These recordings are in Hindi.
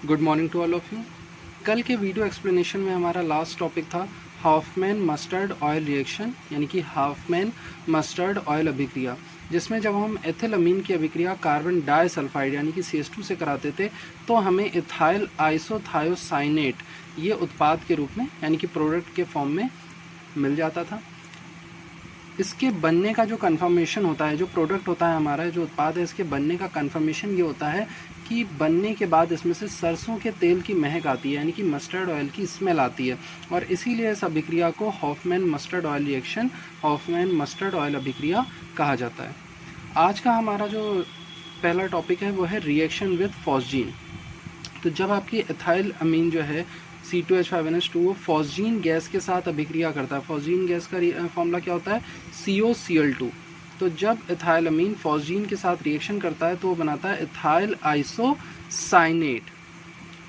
Good morning to all of you. कल के वीडियो एक्सप्लेनेशन में हमारा लास्ट टॉपिक था हॉफमैन मस्टर्ड ऑयल रिएक्शन, यानी कि हॉफमैन मस्टर्ड ऑयल अभिक्रिया, जिसमें जब हम एथिलअमीन की अभिक्रिया कार्बन डाइसल्फाइड यानी कि CH2 से कराते थे तो हमें इथाइल आइसोथायोसाइनेट ये उत्पाद के रूप में यानी कि प्रोडक्ट के फॉर्म में मिल जाता था। इसके बनने का जो कन्फर्मेशन होता है, जो प्रोडक्ट होता है हमारा, जो उत्पाद है, इसके बनने का कन्फर्मेशन ये होता है कि बनने के बाद इसमें से सरसों के तेल की महक आती है, यानी कि मस्टर्ड ऑयल की स्मेल आती है, और इसीलिए इस अभिक्रिया को Hofmann mustard oil reaction, Hofmann mustard oil अभिक्रिया कहा जाता है। आज का हमारा जो पहला टॉपिक है वो है रिएक्शन विद फॉस्जीन। तो जब आपकी एथाइल अमीन जो है C2H5NH2 वो फॉस्जीन गैस के साथ अभिक्रिया करता है। फॉस्जीन गैस का फॉर्मूला क्या होता है? COCl2। तो जब एथाइल अमीन फॉस्जीन के साथ रिएक्शन करता है तो वो बनाता है एथाइल आइसोसाइनेट।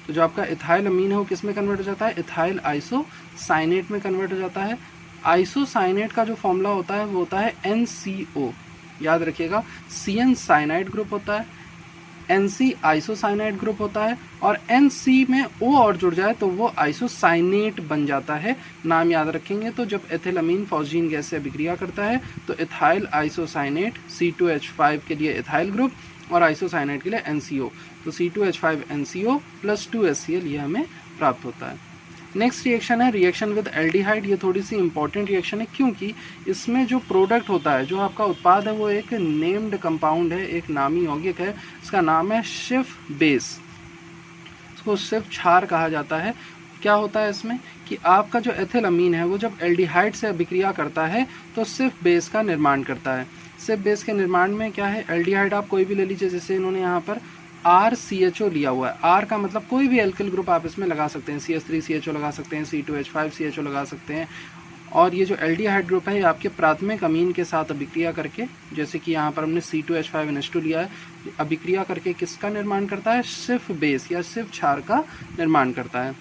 तो जो आपका एथाइल अमीन है वो किस में कन्वर्ट हो जाता है? एथाइल आइसोसाइनेट में कन्वर्ट हो जाता है। आइसोसाइनेट का जो फॉर्मूला होता है वो होता है NCO। याद रखिएगा, CN साइनाइड ग्रुप होता है, NC आइसोसाइनाइड ग्रुप होता है, और NC में O और जुड़ जाए तो वो आइसोसाइनेट बन जाता है। नाम याद रखेंगे। तो जब एथिलअमीन फॉस्जीन गैस से अभिक्रिया करता है तो एथाइल आइसोसाइनेट C2H5 के लिए एथाइल ग्रुप और आइसोसाइनेट के लिए NCO, तो C2H5NCO प्लस 2HCl ये हमें प्राप्त होता है। नेक्स्ट रिएक्शन है रिएक्शन विद एल्डिहाइड। ये थोड़ी सी इंपॉर्टेंट रिएक्शन है क्योंकि इसमें जो प्रोडक्ट होता है, जो आपका उत्पाद है, वो एक नेम्ड कंपाउंड है, एक नामी यौगिक है। इसका नाम है शिफ बेस। इसको शिफ क्षार कहा जाता है। क्या होता है इसमें कि आपका जो एथिलअमीन है वो जब एल्डिहाइड से अभिक्रिया करता है तो सिर्फ बेस का निर्माण करता है। सिर्फ बेस के निर्माण में क्या है? एल्डिहाइड आप कोई भी ले लीजिए, जैसे इन्होंने यहाँ पर RCHO लिया हुआ है। R का मतलब कोई भी एल्किल ग्रुप आप इसमें लगा सकते हैं। CH3CHO लगा सकते हैं, C2H5CHO लगा सकते हैं। और ये जो एल्डिहाइड ग्रुप है ये आपके प्राथमिक अमीन के साथ अभिक्रिया करके, जैसे कि यहाँ पर हमने C2H5NH2 लिया है, अभिक्रिया करके किसका निर्माण करता है? सिर्फ बेस या सिर्फ क्षार का निर्माण करता है।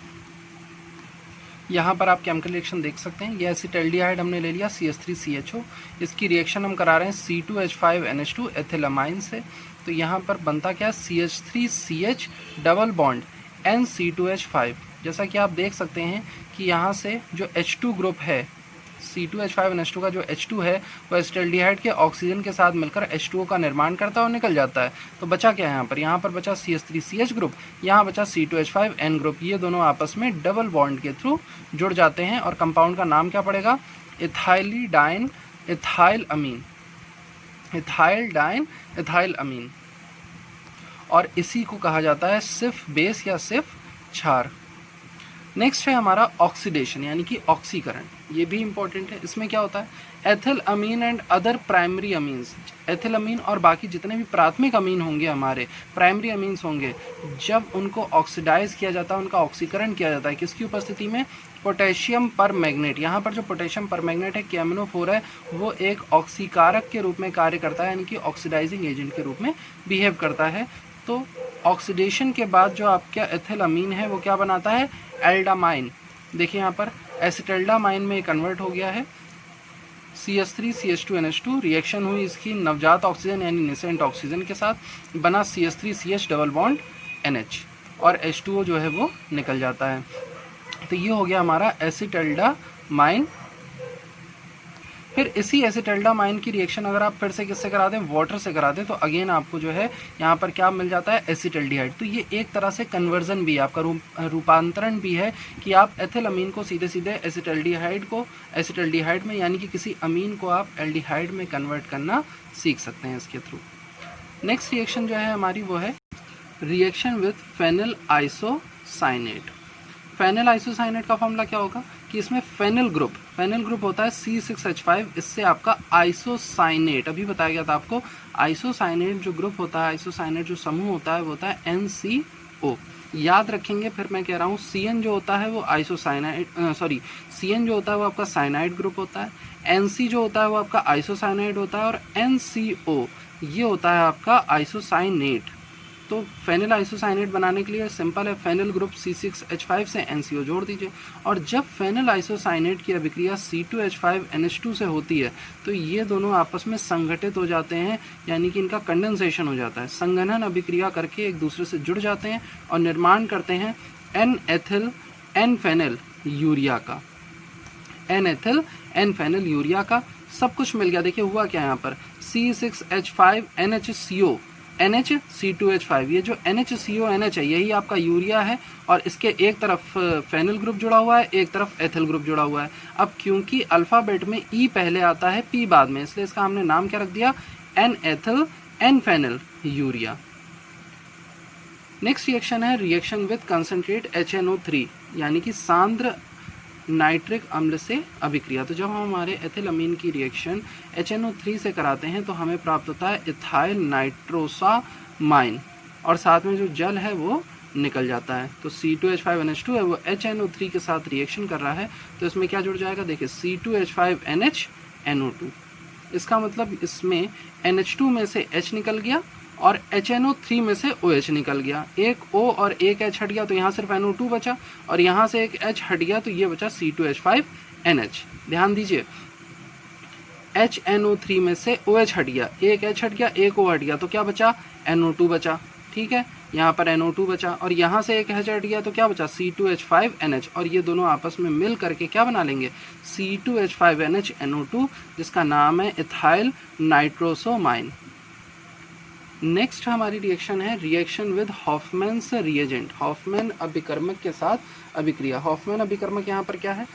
यहाँ पर आप केमिकल रिएक्शन देख सकते हैं। ये एसिटल्डिहाइड हमने ले लिया CH3CHO। इसकी रिएक्शन हम करा रहे हैं C2H5NH2 एथिलमाइन से। तो यहाँ पर बनता क्या है? CH3CH double bond NC2H5। जैसा कि आप देख सकते हैं कि यहाँ से जो H2 ग्रुप है, C2H5NH2 का जो H2 है वो एसिटल्डिहाइड के ऑक्सीजन के साथ मिलकर H2O का निर्माण करता है और निकल जाता है। तो बचा क्या है यहाँ पर? यहाँ पर बचा CH3CH ग्रुप, यहाँ बचा C2H5N ग्रुप। ये दोनों आपस में डबल बॉन्ड के थ्रू जुड़ जाते हैं और कंपाउंड का नाम क्या पड़ेगा? इथाइलिडाइन इथाइल अमीन, इथाइलडाइन इथाइल अमीन। और इसी को कहा जाता है सिर्फ बेस या सिर्फ क्षार। नेक्स्ट है हमारा ऑक्सीडेशन यानी कि ऑक्सीकरण। ये भी इंपॉर्टेंट है। इसमें क्या होता है? Ethyl amine and other primary amines, ethyl amine और बाकी जितने भी प्राथमिक अमीन होंगे, हमारे प्राइमरी अमीन्स होंगे, जब उनको ऑक्सीडाइज किया जाता है, उनका ऑक्सीकरण किया जाता है, किसकी उपस्थिति में? Potassium permanganate. यहाँ पर जो पोटेशियम परमैंगनेट है, KMnO4 है, वो एक ऑक्सीकारक के रूप में कार्य करता है, यानी कि ऑक्सीडाइजिंग एजेंट के रूप में बिहेव करता है। तो ऑक्सीडेशन के बाद जो आपका एथिल अमीन है वो क्या बनाता है? एल्डामाइन। देखिए यहाँ पर एसिटल्डामाइन में कन्वर्ट हो गया है। CH3CH2NH2 रिएक्शन हुई इसकी नवजात ऑक्सीजन यानी नेसेंट ऑक्सीजन के साथ, बना CH3CH डबल बॉन्ड NH, और H2O जो है वो निकल जाता है। तो ये हो गया हमारा एसिटल्डामाइन। फिर इसी एसिटल्डामाइन की रिएक्शन अगर आप फिर से किससे करा दें? वाटर से करा दें, तो अगेन आपको जो है यहाँ पर क्या मिल जाता है? एसिटल्डिहाइड। तो ये एक तरह से कन्वर्जन भी है, आपका रूपांतरण भी है कि आप एथिलअमीन को सीधे सीधे एसिटल्डिहाइड में यानी कि किसी अमीन को आप एल्डिहाइड में कन्वर्ट करना सीख सकते हैं इसके थ्रू। नेक्स्ट रिएक्शन जो है हमारी वो है reaction with phenyl isocyanate. Phenyl isocyanate का फॉर्मूला क्या होगा कि इसमें फेनिल ग्रुप होता है C6H5, इससे आपका आइसोसाइनेट, अभी बताया गया था आपको, आइसोसाइनेट जो ग्रुप होता है, आइसोसाइनेट जो समूह होता है वो होता है NCO। याद रखेंगे, फिर मैं कह रहा हूँ, CN जो होता है वो CN जो होता है वो आपका साइनाइड ग्रुप होता है, NC जो होता है वो आपका आइसोसाइनाइड होता है, और NCO ये होता है आपका आइसोसाइनेट। तो फेनिल आइसोसाइनेट बनाने के लिए सिंपल है, फेनिल ग्रुप C6H5 से NCO जोड़ दीजिए। और जब फेनिल आइसोसाइनेट की अभिक्रिया C2H5NH2 से होती है तो ये दोनों आपस में संगठित हो जाते हैं, यानी कि इनका कंडेंसेशन हो जाता है। संघनन अभिक्रिया करके एक दूसरे से जुड़ जाते हैं और निर्माण करते हैं N-एथिल N-फेनिल यूरिया का, N-एथिल N-फेनिल यूरिया का। सब कुछ मिल गया। देखिए हुआ क्या यहाँ पर, C6H5NHCO NHC2H5, ये जो NHCONH है यही आपका यूरिया है और इसके एक तरफ फेनिल ग्रुप जुड़ा हुआ है, एक तरफ एथिल ग्रुप जुड़ा हुआ है। अब क्योंकि अल्फ़ाबेट में E पहले आता है P बाद में, इसलिए इसका हमने नाम क्या रख दिया, N-एथिल N-फेनिल यूरिया। नेक्स्ट रिएक्शन है रिएक्शन विद कंसनट्रेट HNO3, यानी कि सांद्र नाइट्रिक अम्ल से अभिक्रिया। तो जब हम हमारे एथिलअमीन की रिएक्शन HNO3 से कराते हैं तो हमें प्राप्त होता है इथाइल नाइट्रोसामाइन और साथ में जो जल है वो निकल जाता है। तो C2H5NH2 है वो HNO3 के साथ रिएक्शन कर रहा है, तो इसमें क्या जुड़ जाएगा, देखिए C2H5NH NO2। इसका मतलब इसमें NH2 में से H निकल गया और HNO3 में से OH निकल गया। एक O और एक H हट गया तो यहाँ सिर्फ NO2 बचा और यहाँ से एक H हट गया तो ये बचा C2H5NH। ध्यान दीजिए, HNO3 में से OH हट गया, एक H हट गया, एक O हट गया तो क्या बचा, NO2 बचा। ठीक है, यहाँ पर NO2 बचा और यहाँ से एक H हट गया तो क्या बचा, C2H5NH, और ये दोनों आपस में मिल करके क्या बना लेंगे, C2H5NH NO2, जिसका नाम है इथाइल नाइट्रोसोमाइन। नेक्स्ट हमारी रिएक्शन है रिएक्शन विद हॉफमैन्स रिएजेंट, हॉफमैन अभिकर्मक के साथ अभिक्रिया। हॉफमैन अभिकर्मक यहाँ पर क्या है,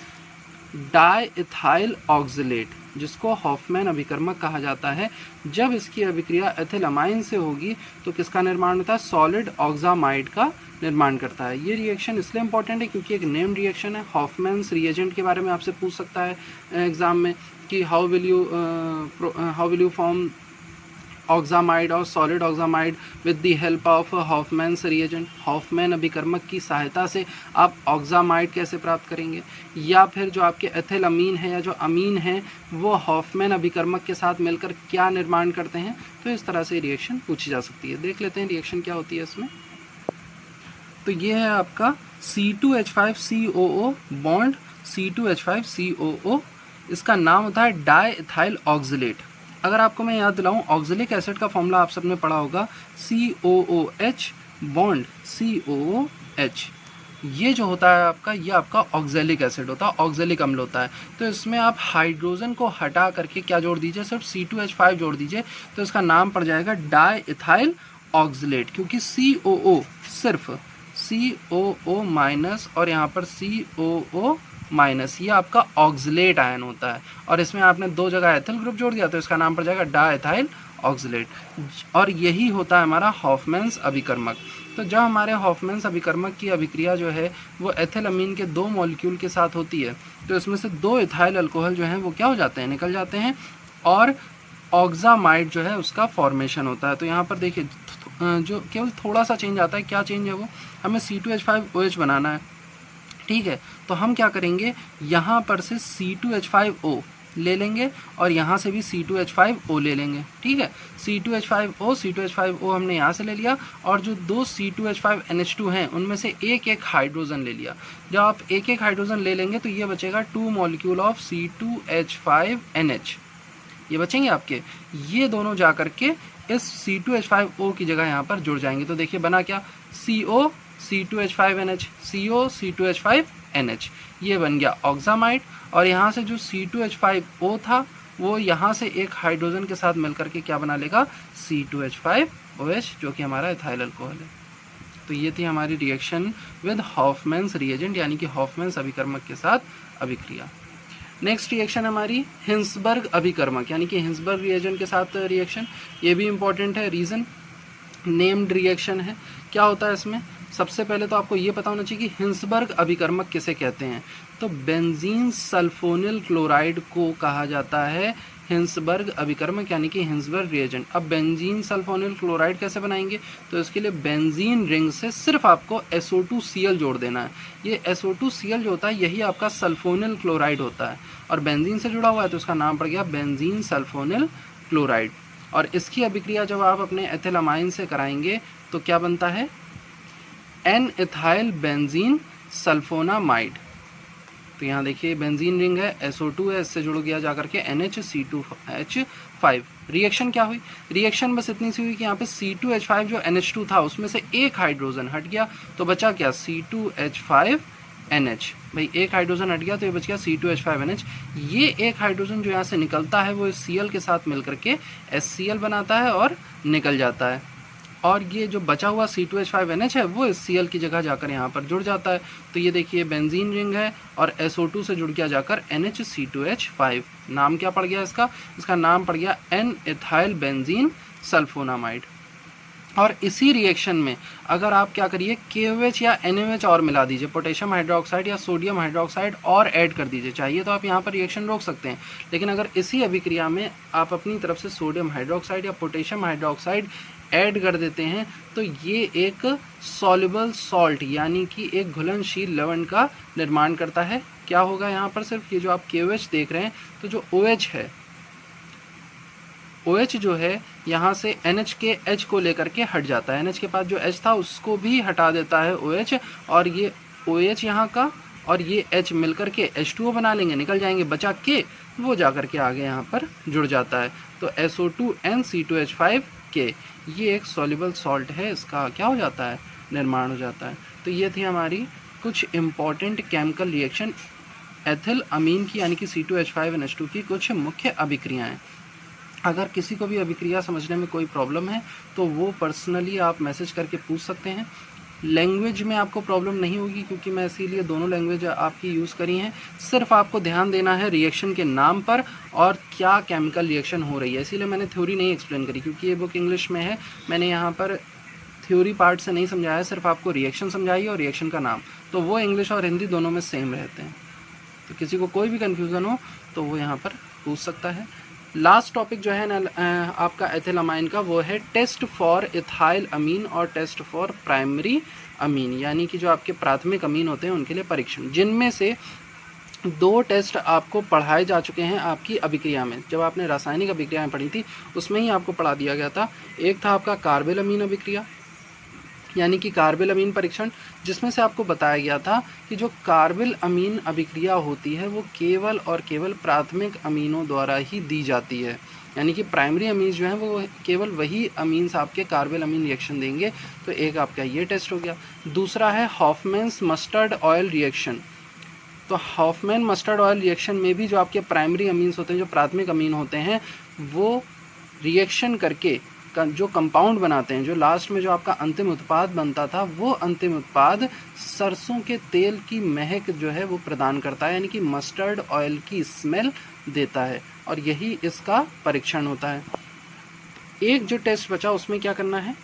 डाई इथाइल ऑक्सलेट, जिसको हॉफमैन अभिकर्मक कहा जाता है। जब इसकी अभिक्रिया एथिलअमाइन से होगी तो किसका निर्माण होता है, सॉलिड ऑक्सामाइड का निर्माण करता है। ये रिएक्शन इसलिए इंपॉर्टेंट है क्योंकि एक नेम्ड रिएक्शन है। हॉफमैन्स रिएजेंट के बारे में आपसे पूछ सकता है एग्जाम में कि how will you form oxamide और solid oxamide with the help of Hofmann's reagent. Hofmann अभिकर्मक की सहायता से आप ऑक्सामाइड कैसे प्राप्त करेंगे, या फिर जो आपके एथिलअमीन है या जो अमीन है वो हॉफमैन अभिकर्मक के साथ मिलकर क्या निर्माण करते हैं। तो इस तरह से रिएक्शन पूछी जा सकती है। देख लेते हैं रिएक्शन क्या होती है इसमें। तो ये है आपका C2H5COO बॉन्ड C2H5COO, इसका नाम होता है डाई इथाइल ऑक्सलेट। अगर आपको मैं याद दिलाऊं, ऑक्जेलिक एसिड का फॉर्मूला आप सबने पढ़ा होगा, COOH बॉन्ड COOH। ये जो होता है आपका, ये आपका ऑक्जेलिक एसिड होता है, ऑक्जेलिक अम्ल होता है। तो इसमें आप हाइड्रोजन को हटा करके क्या जोड़ दीजिए, सिर्फ C2H5 जोड़ दीजिए, तो इसका नाम पड़ जाएगा डाई इथाइल ऑक्सलेट। क्योंकि COO सिर्फ COO माइनस और यहाँ पर COO माइनस, ये आपका ऑक्सलेट आयन होता है और इसमें आपने दो जगह एथिल ग्रुप जोड़ दिया तो इसका नाम पड़ जाएगा डाइथाइल ऑक्सलेट। और यही होता है हमारा हॉफमैन्स अभिकर्मक। तो जब हमारे हॉफमैन्स अभिकर्मक की अभिक्रिया जो है वो एथिलअमीन के दो मॉलिक्यूल के साथ होती है तो इसमें से दो इथाइल अल्कोहल जो हैं वो क्या हो जाते हैं, निकल जाते हैं और ऑक्सामाइड जो है उसका फॉर्मेशन होता है। तो यहाँ पर देखिए जो केवल थोड़ा सा चेंज आता है, क्या चेंज है वो, हमें C2H5OH बनाना है। ठीक है, तो हम क्या करेंगे, यहाँ पर से C2H5O ले लेंगे और यहाँ से भी C2H5O ले लेंगे। ठीक है, C2H5O हमने यहाँ से ले लिया और जो दो C2H5NH2 हैं उनमें से एक एक हाइड्रोजन ले लिया। जब आप एक एक हाइड्रोजन ले लेंगे तो ये बचेगा 2 मॉलिक्यूल ऑफ C2H5NH, ये बचेंगे आपके। ये दोनों जा करके इस C2H5O की जगह यहाँ पर जुड़ जाएंगे। तो देखिए बना क्या, CO C2H5NH, CO C2H5NH, ये बन गया ऑक्सामाइड। और यहाँ से जो C2H5O था वो यहाँ से एक हाइड्रोजन के साथ मिलकर के क्या बना लेगा, C2H5OH, जो कि हमारा इथाइल अल्कोहल है। तो ये थी हमारी रिएक्शन विद हॉफमैन्स रिएजेंट, यानी कि हॉफमैन्स अभिकर्मक के साथ अभिक्रिया। नेक्स्ट रिएक्शन हमारी हिंसबर्ग अभिकर्मक, यानी कि हिंसबर्ग रिएजेंट के साथ रिएक्शन। ये भी इंपॉर्टेंट है, रीज़न नेम्ड रिएक्शन है। क्या होता है इसमें, सबसे पहले तो आपको ये पता होना चाहिए कि हिंसबर्ग अभिकर्मक किसे कहते हैं। तो बेंजीन सल्फोनिल क्लोराइड को कहा जाता है हिंसबर्ग अभिकर्मक, यानी कि हिंसबर्ग रिएजेंट। अब बेंजीन सल्फोनिल क्लोराइड कैसे बनाएंगे, तो इसके लिए बेंजीन रिंग से सिर्फ आपको SO2Cl जोड़ देना है। ये SO2Cl जो होता है यही आपका सल्फोनिल क्लोराइड होता है और बेंजीन से जुड़ा हुआ है तो उसका नाम पड़ गया बेंजीन सल्फोनिल क्लोराइड। और इसकी अभिक्रिया जब आप अपने एथिलअमाइन से कराएंगे तो क्या बनता है एन एथाइल बेंजीन सल्फोनामाइड। तो यहाँ देखिए बेंजीन रिंग है, SO2 है, इससे जुड़ गया जाकर के NHC2H5। रिएक्शन क्या हुई, रिएक्शन बस इतनी सी हुई कि यहाँ पे C2H5 जो NH2 था उसमें से एक हाइड्रोजन हट गया, तो बचा क्या C2H5NH। भाई एक हाइड्रोजन हट गया तो ये बच गया C2H5NH। ये एक हाइड्रोजन जो यहाँ से निकलता है वो Cl के साथ मिल करके HCl बनाता है और निकल जाता है, और ये जो बचा हुआ C2H5NH है वो इस Cl की जगह जाकर यहाँ पर जुड़ जाता है। तो ये देखिए बेंजीन रिंग है और SO2 से जुड़ गया जाकर NHC2H5। नाम क्या पड़ गया इसका, इसका नाम पड़ गया एन एथाइल बेंजीन सल्फोनामाइड। और इसी रिएक्शन में अगर आप क्या करिए KOH या NaOH और मिला दीजिए, पोटेशियम हाइड्रोक्साइड या सोडियम हाइड्रोक्साइड और ऐड कर दीजिए, चाहिए तो आप यहाँ पर रिएक्शन रोक सकते हैं, लेकिन अगर इसी अभिक्रिया में आप अपनी तरफ से सोडियम हाइड्रोक्साइड या पोटेशियम हाइड्रोक्साइड ऐड कर देते हैं तो ये एक सॉल्युबल सॉल्ट यानी कि एक घुलनशील लवण का निर्माण करता है। क्या होगा यहाँ पर, सिर्फ ये जो आप KOH देख रहे हैं तो जो OH है, OH जो है यहाँ से NH के H को लेकर के हट जाता है, NH के पास जो H था उसको भी हटा देता है OH, और ये OH यहाँ का और ये H मिलकर के H2O बना लेंगे, निकल जाएंगे, बचा के वो जाकर के आगे यहाँ पर जुड़ जाता है। तो SO2NC2H5K ये एक सॉल्युबल सॉल्ट है, इसका क्या हो जाता है, निर्माण हो जाता है। तो ये थी हमारी कुछ इम्पॉर्टेंट केमिकल रिएक्शन एथिल अमीन की यानी कि C2H5NH2 की कुछ मुख्य अभिक्रियाएं। अगर किसी को भी अभिक्रिया समझने में कोई प्रॉब्लम है तो वो पर्सनली आप मैसेज करके पूछ सकते हैं। लैंग्वेज में आपको प्रॉब्लम नहीं होगी क्योंकि मैं इसीलिए दोनों लैंग्वेज आपकी यूज़ करी हैं। सिर्फ आपको ध्यान देना है रिएक्शन के नाम पर और क्या केमिकल रिएक्शन हो रही है, इसीलिए मैंने थ्योरी नहीं एक्सप्लेन करी क्योंकि ये बुक इंग्लिश में है। मैंने यहाँ पर थ्योरी पार्ट से नहीं समझाया, सिर्फ आपको रिएक्शन समझाई और रिएक्शन का नाम, तो वो इंग्लिश और हिंदी दोनों में सेम रहते हैं। तो किसी को कोई भी कन्फ्यूज़न हो तो वो यहाँ पर पूछ सकता है। लास्ट टॉपिक जो है ना आपका एथिलामाइन का, वो है टेस्ट फॉर इथाइल अमीन और टेस्ट फॉर प्राइमरी अमीन, यानी कि जो आपके प्राथमिक अमीन होते हैं उनके लिए परीक्षण, जिनमें से 2 टेस्ट आपको पढ़ाए जा चुके हैं आपकी अभिक्रिया में। जब आपने रासायनिक अभिक्रियाएं पढ़ी थी उसमें ही आपको पढ़ा दिया गया था। एक था आपका कार्बेल अमीन अभिक्रिया यानी कि कार्बेल अमीन परीक्षण, जिसमें से आपको बताया गया था कि जो कार्बेल अमीन अभिक्रिया होती है वो केवल और केवल प्राथमिक अमीनों द्वारा ही दी जाती है, यानी कि प्राइमरी अमीन जो हैं वो केवल वही अमीन्स आपके कार्बेल अमीन रिएक्शन देंगे। तो एक आपका ये टेस्ट हो गया। दूसरा है हॉफमैन्स मस्टर्ड ऑयल रिएक्शन। तो हॉफमैन मस्टर्ड ऑयल रिएक्शन में भी जो आपके प्राइमरी अमीन्स होते हैं, जो प्राथमिक अमीन होते हैं, वो रिएक्शन करके जो कंपाउंड बनाते हैं, जो लास्ट में जो आपका अंतिम उत्पाद बनता था वो अंतिम उत्पाद सरसों के तेल की महक जो है वो प्रदान करता है, यानी कि मस्टर्ड ऑयल की स्मेल देता है, और यही इसका परीक्षण होता है। एक जो टेस्ट बचा उसमें क्या करना है,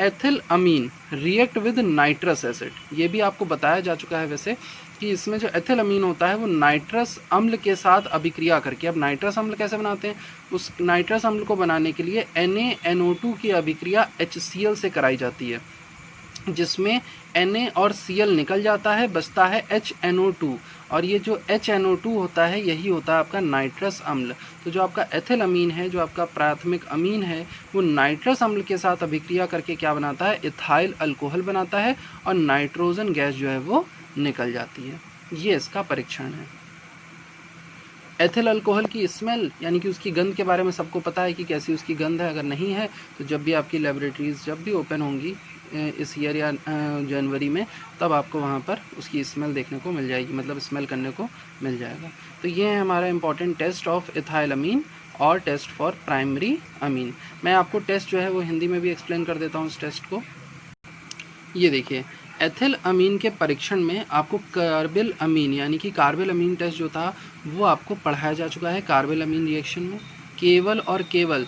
ethyl amine react with nitrous acid. ये भी आपको बताया जा चुका है वैसे कि इसमें जो एथिल अमीन होता है वो नाइट्रस अम्ल के साथ अभिक्रिया करके, अब नाइट्रस अम्ल कैसे बनाते हैं, उस नाइट्रस अम्ल को बनाने के लिए NaNO2 की अभिक्रिया HCl से कराई जाती है, जिसमें Na और Cl निकल जाता है, बचता है HNO2, और ये जो HNO2 होता है यही होता है आपका नाइट्रस अम्ल। तो जो आपका एथिल अमीन है, जो आपका प्राथमिक अमीन है, वो नाइट्रस अम्ल के साथ अभिक्रिया करके क्या बनाता है, इथाइल अल्कोहल बनाता है, और नाइट्रोजन गैस जो है वो निकल जाती है। ये इसका परीक्षण है। एथिल अल्कोहल की स्मेल यानी कि उसकी गंध के बारे में सबको पता है कि कैसी उसकी गंध है। अगर नहीं है तो जब भी आपकी लेबोरेटरीज़ जब भी ओपन होंगी इस ईयर या जनवरी में, तब आपको वहाँ पर उसकी स्मेल देखने को मिल जाएगी, मतलब स्मेल करने को मिल जाएगा। तो ये है हमारा इम्पॉर्टेंट टेस्ट ऑफ इथाइल अमीन और टेस्ट फॉर प्राइमरी अमीन। मैं आपको टेस्ट जो है वो हिंदी में भी एक्सप्लेन कर देता हूँ इस टेस्ट को। ये देखिए, एथिल अमीन के परीक्षण में आपको कार्बेल अमीन यानी कि कार्बेल अमीन टेस्ट जो था वो आपको पढ़ाया जा चुका है। कार्बेल अमीन रिएक्शन में केवल और केवल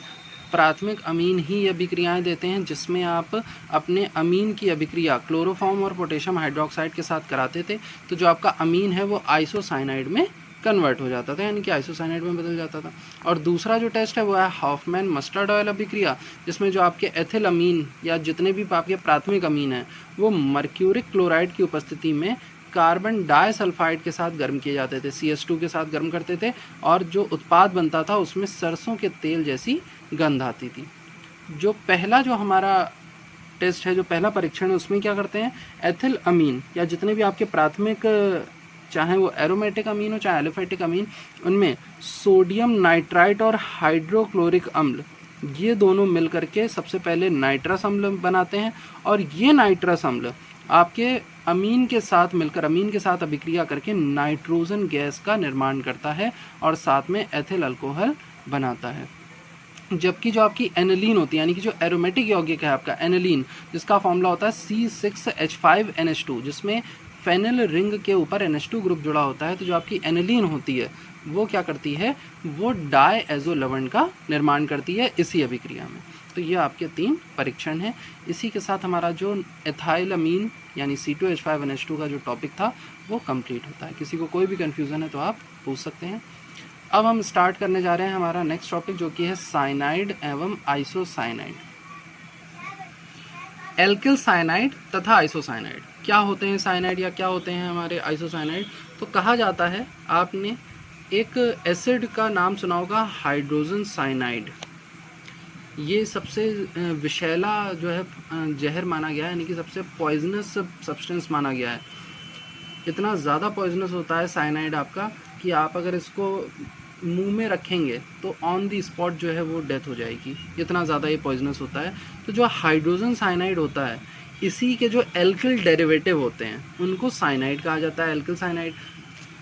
प्राथमिक अमीन ही अभिक्रियाएं देते हैं, जिसमें आप अपने अमीन की अभिक्रिया क्लोरोफॉर्म और पोटेशियम हाइड्रोक्साइड के साथ कराते थे, तो जो आपका अमीन है वो आइसोसाइनाइड में कन्वर्ट हो जाता था, यानी कि आइसोसाइनाइड में बदल जाता था। और दूसरा जो टेस्ट है वो है हॉफमैन मस्टर्ड ऑयल अभिक्रिया, जिसमें जो आपके एथिल अमीन या जितने भी आपके प्राथमिक अमीन हैं वो मर्क्यूरिक क्लोराइड की उपस्थिति में कार्बन डाइसल्फाइड के साथ गर्म किए जाते थे, CH2 के साथ गर्म करते थे, और जो उत्पाद बनता था उसमें सरसों के तेल जैसी गंध आती थी। जो पहला जो हमारा टेस्ट है, जो पहला परीक्षण है, उसमें क्या करते हैं, एथिल अमीन या जितने भी आपके प्राथमिक, चाहे वो एरोमेटिक अमीन हो चाहे एलिफेटिक अमीन, उनमें सोडियम नाइट्राइट और हाइड्रोक्लोरिक अम्ल, ये दोनों मिल करके सबसे पहले नाइट्रस अम्ल बनाते हैं। और ये नाइट्रस अम्ल आपके अमीन के साथ मिलकर, अमीन के साथ अभिक्रिया करके नाइट्रोजन गैस का निर्माण करता है और साथ में एथिल अल्कोहल बनाता है। जबकि जो आपकी एनिलीन होती है, यानी कि जो एरोमेटिक यौगिक है आपका एनिलीन, जिसका फॉर्मूला होता है C6H5NH2, जिसमें फेनिल रिंग के ऊपर NH2 ग्रुप जुड़ा होता है, तो जो आपकी एनिलीन होती है वो क्या करती है, वो डायएज़ो लवण का निर्माण करती है इसी अभिक्रिया में। तो ये आपके 3 परीक्षण हैं। इसी के साथ हमारा जो एथाइलअमीन यानी C2H5NH2 का जो टॉपिक था वो कंप्लीट होता है। किसी को कोई भी कन्फ्यूज़न है तो आप पूछ सकते हैं। अब हम स्टार्ट करने जा रहे हैं हमारा नेक्स्ट टॉपिक, जो कि है साइनाइड एवं आइसोसाइनाइड। एल्किल साइनाइड तथा आइसोसाइनाइड क्या होते हैं, साइनाइड या क्या होते हैं हमारे आइसोसाइनाइड। तो कहा जाता है, आपने एक एसिड का नाम सुना होगा हाइड्रोजन साइनाइड। ये सबसे विषैला जो है जहर माना गया है, यानी कि सबसे पॉइजनस सब्सटेंस माना गया है। इतना ज़्यादा पॉइजनस होता है साइनाइड आपका कि आप अगर इसको मुंह में रखेंगे तो ऑन दी स्पॉट जो है वो डेथ हो जाएगी, इतना ज़्यादा ये पॉइजनस होता है। तो जो हाइड्रोजन साइनाइड होता है, इसी के जो एल्किल डेरिवेटिव होते हैं उनको साइनाइड कहा जाता है, एल्किल साइनाइड।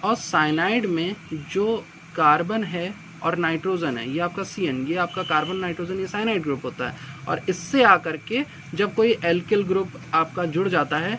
और साइनाइड में जो कार्बन है और नाइट्रोजन है, ये आपका CN, ये आपका कार्बन नाइट्रोजन, ये साइनाइड ग्रुप होता है। और इससे आकर के जब कोई एल्किल ग्रुप आपका जुड़ जाता है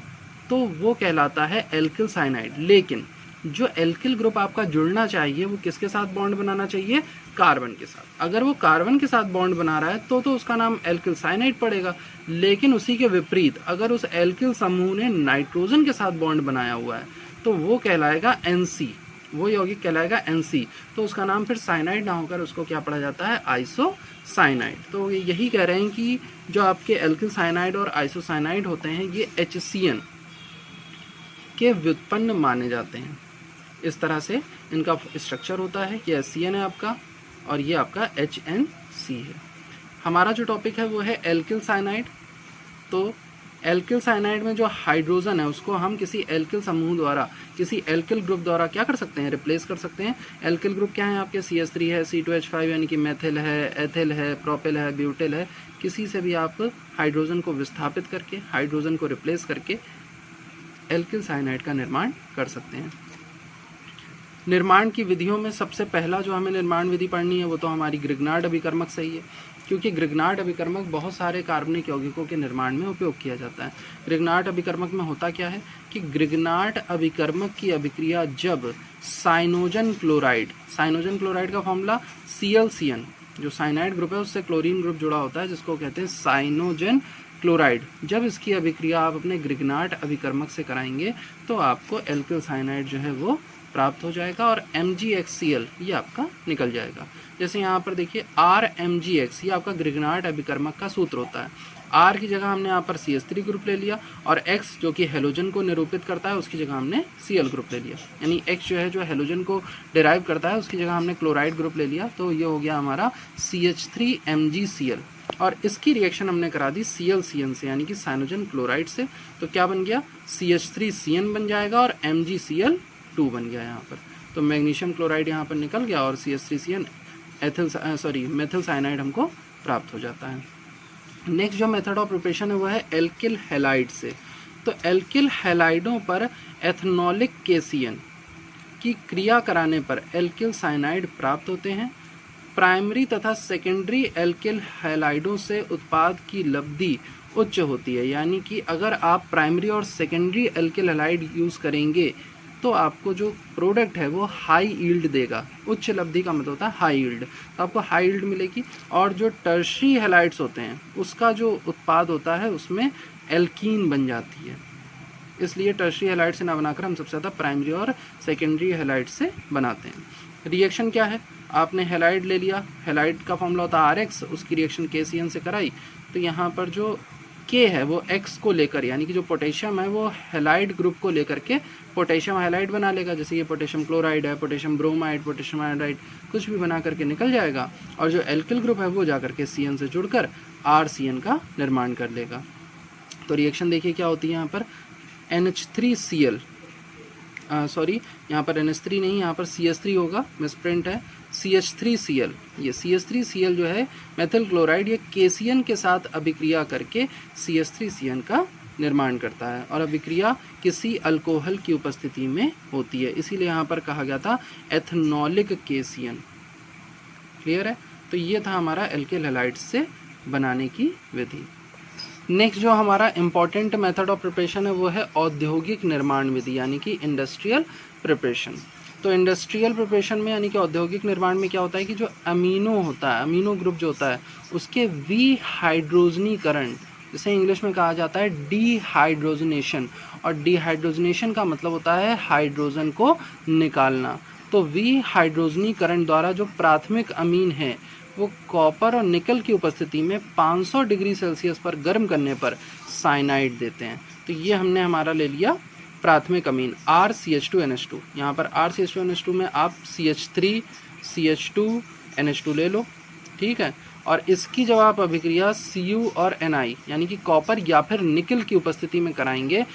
तो वो कहलाता है एल्किल साइनाइड। लेकिन जो एल्किल ग्रुप आपका जुड़ना चाहिए वो किसके साथ बॉन्ड बनाना चाहिए, कार्बन के साथ। अगर वो कार्बन के साथ बॉन्ड बना रहा है तो उसका नाम एल्किल साइनाइड पड़ेगा। लेकिन उसी के विपरीत अगर उस एल्किल समूह ने नाइट्रोजन के साथ बॉन्ड बनाया हुआ है तो वो कहलाएगा NC, वो यौगिक कहलाएगा NC। तो उसका नाम फिर साइनाइड ना होकर उसको क्या पढ़ा जाता है, आइसोसाइनाइड। तो यही कह रहे हैं कि जो आपके एल्किल साइनाइड और आइसोसाइनाइड होते हैं ये HCN के व्युत्पन्न माने जाते हैं। इस तरह से इनका स्ट्रक्चर होता है। ये HCN है आपका और ये आपका HNC है। हमारा जो टॉपिक है वो है एल्किल साइनाइड। तो एल्किल साइनाइड में जो हाइड्रोजन है उसको हम किसी एल्किल समूह द्वारा, किसी एल्किल ग्रुप द्वारा क्या कर सकते हैं, रिप्लेस कर सकते हैं। एल्किल ग्रुप क्या है आपके, CH3 है, C2H5 यानी कि मेथिल है, एथिल है, प्रोपिल है, ब्यूटिल है। किसी से भी आप हाइड्रोजन को विस्थापित करके, हाइड्रोजन को रिप्लेस करके एल्किल साइनाइड का निर्माण कर सकते हैं। निर्माण की विधियों में सबसे पहला जो हमें निर्माण विधि पढ़नी है वो तो हमारी ग्रिग्नार्ड अभिकर्मक से ही है, क्योंकि ग्रिग्नार्ड अभिकर्मक बहुत सारे कार्बनिक यौगिकों के निर्माण में उपयोग किया जाता है। ग्रिग्नार्ड अभिकर्मक में होता क्या है कि ग्रिग्नार्ड अभिकर्मक की अभिक्रिया जब साइनोजन क्लोराइड का फॉर्मूला ClCN, जो साइनाइड ग्रुप है उससे क्लोरीन ग्रुप जुड़ा होता है जिसको कहते हैं साइनोजन क्लोराइड, जब इसकी अभिक्रिया आप अपने ग्रिग्नार्ड अभिकर्मक से कराएंगे तो आपको एल्किल साइनाइड जो है वो प्राप्त हो जाएगा और MgHCl ये आपका निकल जाएगा। जैसे यहाँ पर देखिए RMgX ये आपका ग्रिग्नार्ड अभिकर्मक का सूत्र होता है। R की जगह हमने यहाँ पर CH3 ग्रुप ले लिया और X जो कि हेलोजन को निरूपित करता है उसकी जगह हमने Cl ग्रुप ले लिया, यानी X जो है जो हेलोजन को डिराइव करता है उसकी जगह हमने क्लोराइड ग्रुप ले लिया। तो ये हो गया हमारा CH3MgCl और इसकी रिएक्शन हमने करा दी ClCN से, यानी कि साइनोजन क्लोराइड से। तो क्या बन गया, CH3CN बन जाएगा और MgCl2 बन गया यहाँ पर। तो मैग्नीशियम क्लोराइड यहाँ पर निकल गया और CH3CN मेथिल साइनाइड हमको प्राप्त हो जाता है। नेक्स्ट जो मेथड ऑफ प्रिपरेशन है वो है एल्किल हैलाइड से। तो एल्किल हैलाइडों पर एथनॉलिक KCN की क्रिया कराने पर एल्किल साइनाइड प्राप्त होते हैं। प्राइमरी तथा सेकेंडरी एल्किल हैलाइडों से उत्पाद की लब्धि उच्च होती है, यानी कि अगर आप प्राइमरी और सेकेंडरी एल्किल हैलाइड यूज़ करेंगे तो आपको जो प्रोडक्ट है वो हाई यील्ड देगा। उच्च लब्धि का मतलब होता है हाई यील्ड, तो आपको हाई यील्ड मिलेगी। और जो टर्शरी हैलाइड्स होते हैं उसका जो उत्पाद होता है उसमें एल्कीन बन जाती है। इसलिए टर्शरी हैलाइड से ना बनाकर हम सबसे ज़्यादा प्राइमरी और सेकेंडरी हैलाइड से बनाते हैं। रिएक्शन क्या है, आपने हैलाइड ले लिया, हैलाइड का फॉर्मूला होता है RX, उसकी रिएक्शन KCN से कराई। तो यहाँ पर जो K है वो X को लेकर, यानी कि जो पोटेशियम है वो हैलाइड ग्रुप को लेकर के पोटेशियम हैलाइड बना लेगा। जैसे ये पोटेशियम क्लोराइड है, पोटेशियम ब्रोमाइड, पोटेशियम आयोडाइड, कुछ भी बना करके निकल जाएगा। और जो एल्किल ग्रुप है वो जा करके CN से जुड़कर RCN का निर्माण कर लेगा। तो रिएक्शन देखिए क्या होती है यहाँ पर, NH3Cl, सॉरी यहाँ पर NH3 नहीं, यहाँ पर CH3 होगा, मिसप्रिंट है, CH3Cl। ये CH3Cl जो है मेथिल क्लोराइड, ये KCN के साथ अभिक्रिया करके CH3CN का निर्माण करता है, और अभिक्रिया किसी अल्कोहल की उपस्थिति में होती है, इसीलिए यहाँ पर कहा गया था एथनॉलिक KCN। क्लियर है? तो ये था हमारा एल्किल हैलाइड्स से बनाने की विधि। नेक्स्ट जो हमारा इम्पॉर्टेंट मेथड ऑफ प्रिपरेशन है वो है औद्योगिक निर्माण विधि, यानी कि इंडस्ट्रियल प्रिपरेशन। तो इंडस्ट्रियल प्रिपरेशन में यानी कि औद्योगिक निर्माण में क्या होता है कि जो अमीनो होता है, अमीनो ग्रुप जो होता है, उसके विहाइड्रोजनीकरण, जिसे इंग्लिश में कहा जाता है डिहाइड्रोजनेशन, और डिहाइड्रोजनेशन का मतलब होता है हाइड्रोजन को निकालना। तो विहाइड्रोजनीकरण द्वारा जो प्राथमिक अमीन है वो कॉपर और निकल की उपस्थिति में 500 डिग्री सेल्सियस पर गर्म करने पर साइनाइड देते हैं। तो ये हमने हमारा ले लिया प्राथमिक अमीन RCH2NH2। यहाँ पर RCH2NH2 में आप CH3 CH2 NH2 ले लो, ठीक है। और इसकी जब आप अभिक्रिया Cu और Ni यानी कि कॉपर या फिर निकल की उपस्थिति में कराएंगे,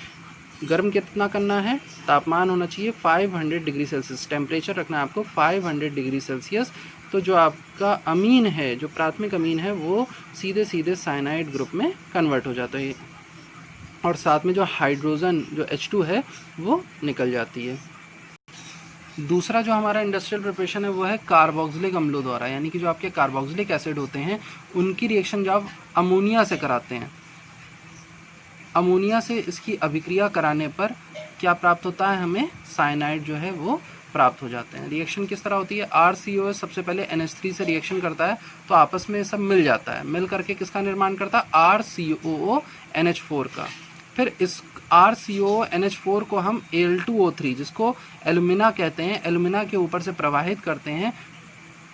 गर्म कितना करना है, तापमान होना चाहिए 500 डिग्री सेल्सियस, टेम्परेचर रखना है आपको 500 डिग्री सेल्सियस। तो जो आपका अमीन है, जो प्राथमिक अमीन है, वो सीधे सीधे साइनाइड ग्रुप में कन्वर्ट हो जाता है, और साथ में जो हाइड्रोजन जो H2 है वो निकल जाती है। दूसरा जो हमारा इंडस्ट्रियल प्रिपरेशन है वो है कार्बोक्सिलिक अम्लों द्वारा, यानी कि जो आपके कार्बोक्सिलिक एसिड होते हैं उनकी रिएक्शन जब अमोनिया से कराते हैं, अमोनिया से इसकी अभिक्रिया कराने पर क्या प्राप्त होता है, हमें साइनाइड जो है वो प्राप्त हो जाते हैं। रिएक्शन किस तरह होती है, RCOS सबसे पहले NH3 से रिएक्शन करता है, तो आपस में सब मिल जाता है, मिल करके किसका निर्माण करता है, RCOONH4 का। फिर इस RCONH4 को हम Al2O3, जिसको एल्यूमिना कहते हैं, एल्यूमिना के ऊपर से प्रवाहित करते हैं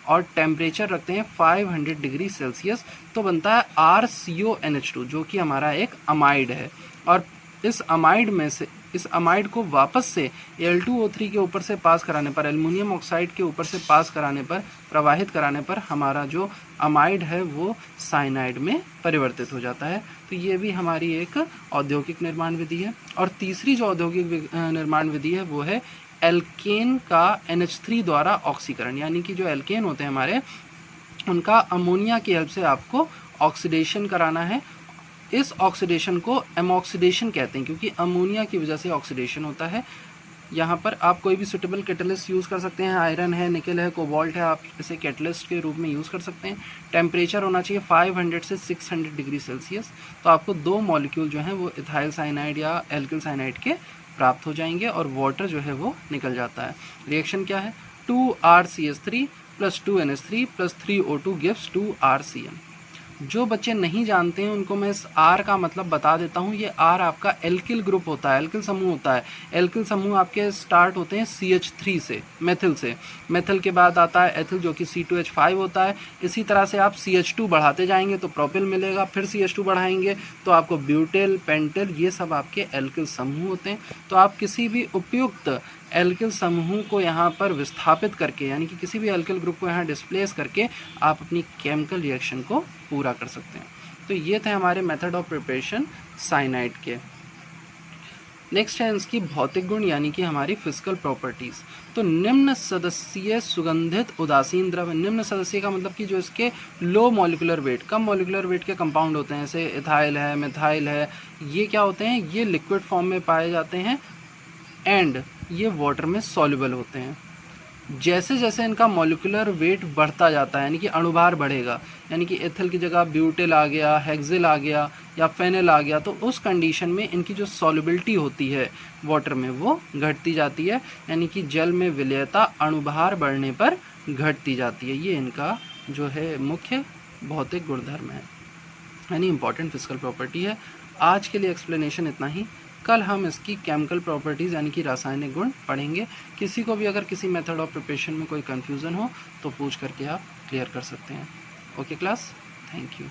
और टेम्परेचर रखते हैं 500 डिग्री सेल्सियस, तो बनता है RCONH2, जो कि हमारा एक अमाइड है। और इस अमाइड में से, इस अमाइड को वापस से Al2O3 के ऊपर से पास कराने पर, एल्युमिनियम ऑक्साइड के ऊपर से पास कराने पर, प्रवाहित कराने पर हमारा जो अमाइड है वो साइनाइड में परिवर्तित हो जाता है। तो ये भी हमारी एक औद्योगिक निर्माण विधि है। और तीसरी जो औद्योगिक निर्माण विधि है वो है एल्केन का NH3 द्वारा ऑक्सीकरण, यानी कि जो एल्केन होते हैं हमारे, उनका अमोनिया की हेल्प से आपको ऑक्सीडेशन कराना है। इस ऑक्सीडेशन को एमॉक्सीडेशन कहते हैं, क्योंकि अमोनिया की वजह से ऑक्सीडेशन होता है। यहाँ पर आप कोई भी सुटेबल कैटलिस्ट यूज़ कर सकते हैं, आयरन है, निकल है, कोबाल्ट है, आप इसे कैटलिस्ट के रूप में यूज़ कर सकते हैं। टेम्परेचर होना चाहिए 500 से 600 डिग्री सेल्सियस। तो आपको 2 मॉलिक्यूल जो हैं वो इथाइल साइनाइड या एल्किल साइनाइड के प्राप्त हो जाएंगे, और वाटर जो है वो निकल जाता है। रिएक्शन क्या है, 2RCH3 + 2NH3 + 3O2 gives 2RCN। जो बच्चे नहीं जानते हैं उनको मैं इस R का मतलब बता देता हूँ। ये R आपका एल्किल ग्रुप होता है, एल्किल समूह होता है। एल्किल समूह आपके स्टार्ट होते हैं CH3 से, मेथिल से। मेथिल के बाद आता है एथिल, जो कि C2H5 होता है। इसी तरह से आप CH2 बढ़ाते जाएंगे तो प्रोपिल मिलेगा, फिर CH2 बढ़ाएंगे तो आपको ब्यूटेल, पेंटेल, ये सब आपके एल्किल समूह होते हैं। तो आप किसी भी उपयुक्त एल्किल समूह को यहाँ पर विस्थापित करके, यानी कि किसी भी एल्किल ग्रुप को यहाँ डिस्प्लेस करके आप अपनी केमिकल रिएक्शन को पूरा कर सकते हैं। तो ये थे हमारे मेथड ऑफ प्रिपरेशन साइनाइड के। नेक्स्ट है इसकी भौतिक गुण, यानी कि हमारी फिजिकल प्रॉपर्टीज़। तो निम्न सदस्यीय सुगंधित उदासीन द्रव, निम्न सदस्यीय का मतलब कि जो इसके लो मॉलिक्यूलर वेट, कम मॉलिक्यूलर वेट के कंपाउंड होते हैं, जैसे इथाइल है, मिथाइल है, ये क्या होते हैं, ये लिक्विड फॉर्म में पाए जाते हैं एंड ये वाटर में सॉल्युबल होते हैं। जैसे जैसे इनका मॉलिक्यूलर वेट बढ़ता जाता है, यानी कि अणुभार बढ़ेगा, यानी कि एथिल की जगह ब्यूटेल आ गया, हेक्सेल आ गया या फेनेल आ गया, तो उस कंडीशन में इनकी जो सॉल्युबिलिटी होती है वाटर में वो घटती जाती है, यानी कि जल में विलयता अणुभार बढ़ने पर घटती जाती है। ये इनका जो है मुख्य भौतिक गुणधर्म है, यानी इंपॉर्टेंट फिजिकल प्रॉपर्टी है। आज के लिए एक्सप्लेनेशन इतना ही। कल हम इसकी केमिकल प्रॉपर्टीज़ यानी कि रासायनिक गुण पढ़ेंगे। किसी को भी अगर किसी मेथड ऑफ प्रिपरेशन में कोई कन्फ्यूज़न हो तो पूछ करके आप क्लियर कर सकते हैं। Okay class, thank you.